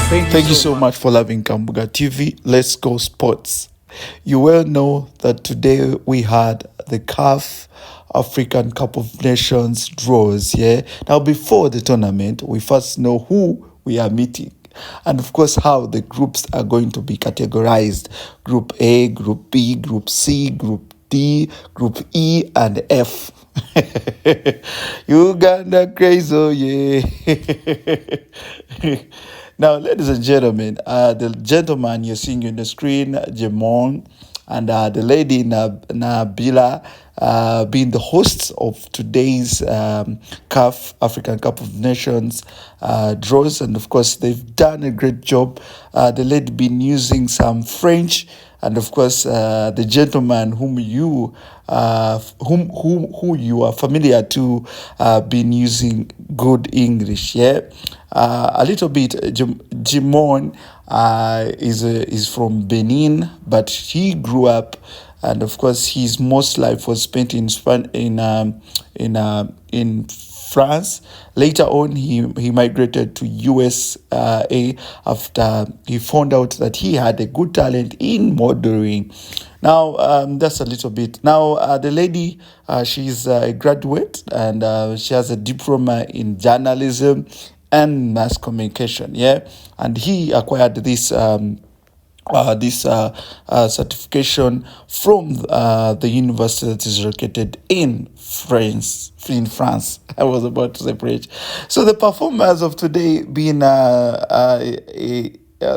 Thank you so much for loving Kambuga TV. Let's go sports. You well know that today we had the CAF African Cup of Nations draws. Yeah. Now before the tournament, we first know who we are meeting, and of course how the groups are going to be categorized: Group A, Group B, Group C, Group D, Group E, and F. Uganda Cranes, oh yeah. Now, ladies and gentlemen, the gentleman you're seeing on the screen, Jamon, and the lady Nabila, being the hosts of today's CAF African Cup of Nations draws, and of course they've done a great job. The lady been using some French, and of course the gentleman whom you who you are familiar to been using good English. Yeah. A little bit. Jimon is from Benin, but he grew up, and of course his most life was spent in France. Later on, he migrated to USA after he found out that he had a good talent in modeling. Now, that's a little bit. Now, the lady, she's a graduate, and she has a diploma in journalism and mass communication. Yeah, and he acquired this certification from the university that is located in France. In France, I was about to say French. So the performers of today being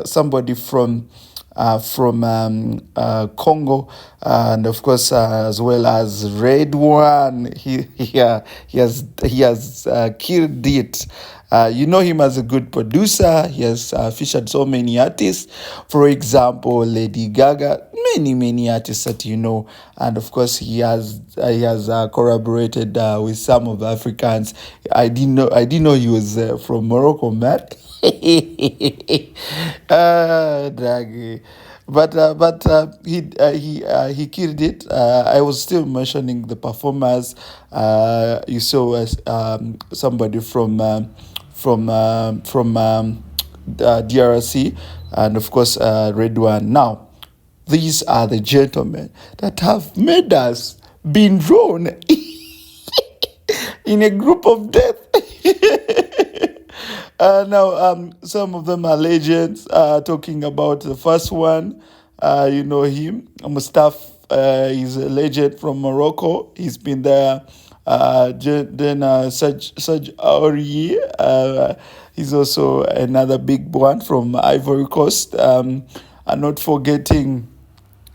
somebody from Congo, and of course as well as Red One. He has killed it. You know him as a good producer. He has featured so many artists. For example, Lady Gaga, many artists that you know, and of course he has collaborated with some of the Africans. I didn't know he was from Morocco, man. Draghi. But he killed it. I was still mentioning the performers. You saw somebody from DRC, and of course Red One. Now, these are the gentlemen that have made us been drawn in a group of death. Now, some of them are legends. Talking about the first one, you know him, Mustafa. He's a legend from Morocco. He's been there. Then Saj Aurier, he's also another big one from Ivory Coast. And not forgetting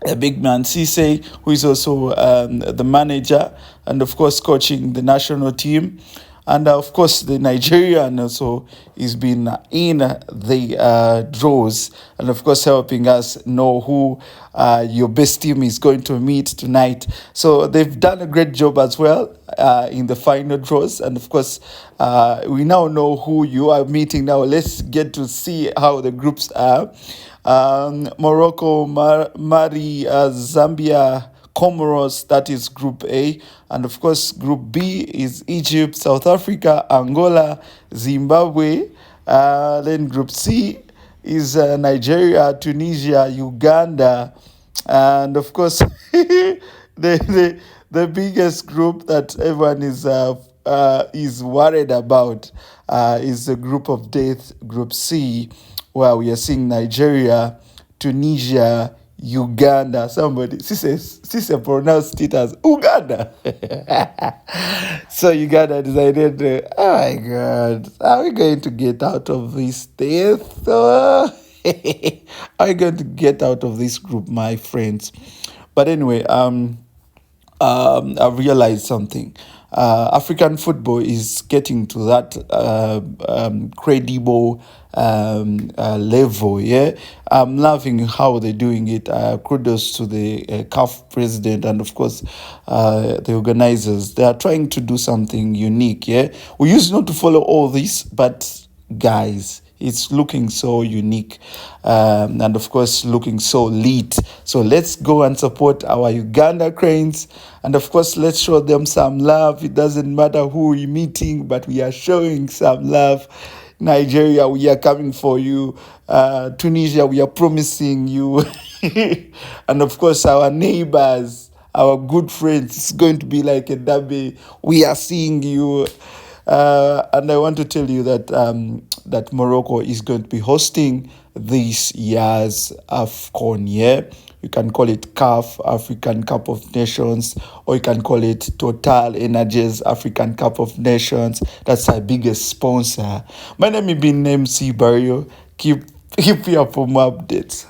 a big man, Cisse, who is also the manager and, of course, coaching the national team. And, of course, the Nigerian also is been in the draws and, of course, helping us know who your best team is going to meet tonight. So they've done a great job as well in the final draws. And, of course, we now know who you are meeting. Now let's get to see how the groups are. Morocco, Mali, Zambia, Comoros, that is Group A. And of course, Group B is Egypt, South Africa, Angola, Zimbabwe. Then Group C is Nigeria, Tunisia, Uganda. And of course, the biggest group that everyone is worried about is the group of death, Group C, where we are seeing Nigeria, Tunisia, Uganda. Somebody, Sister pronounced it as Uganda. So Uganda decided, oh my God, are we going to get out of this death? Are we going to get out of this group, my friends? But anyway, I've realized something. African football is getting to that credible level. Yeah, I'm loving how they're doing it. Kudos to the CAF president and of course the organizers. They are trying to do something unique. Yeah, we used not to follow all this, but guys, it's looking so unique and of course looking so lit. So let's go and support our Uganda Cranes, and of course let's show them some love. It doesn't matter who we're meeting, but we are showing some love. Nigeria, we are coming for you. Tunisia, we are promising you. And of course, our neighbors, our good friends, it's going to be like a derby. We are seeing you. And I want to tell you that that Morocco is going to be hosting this year's AFCON. Yeah, you can call it CAF, African Cup of Nations, or you can call it Total Energies African Cup of Nations. That's our biggest sponsor. My name is Bin MC Barrio. Keep you up for more updates.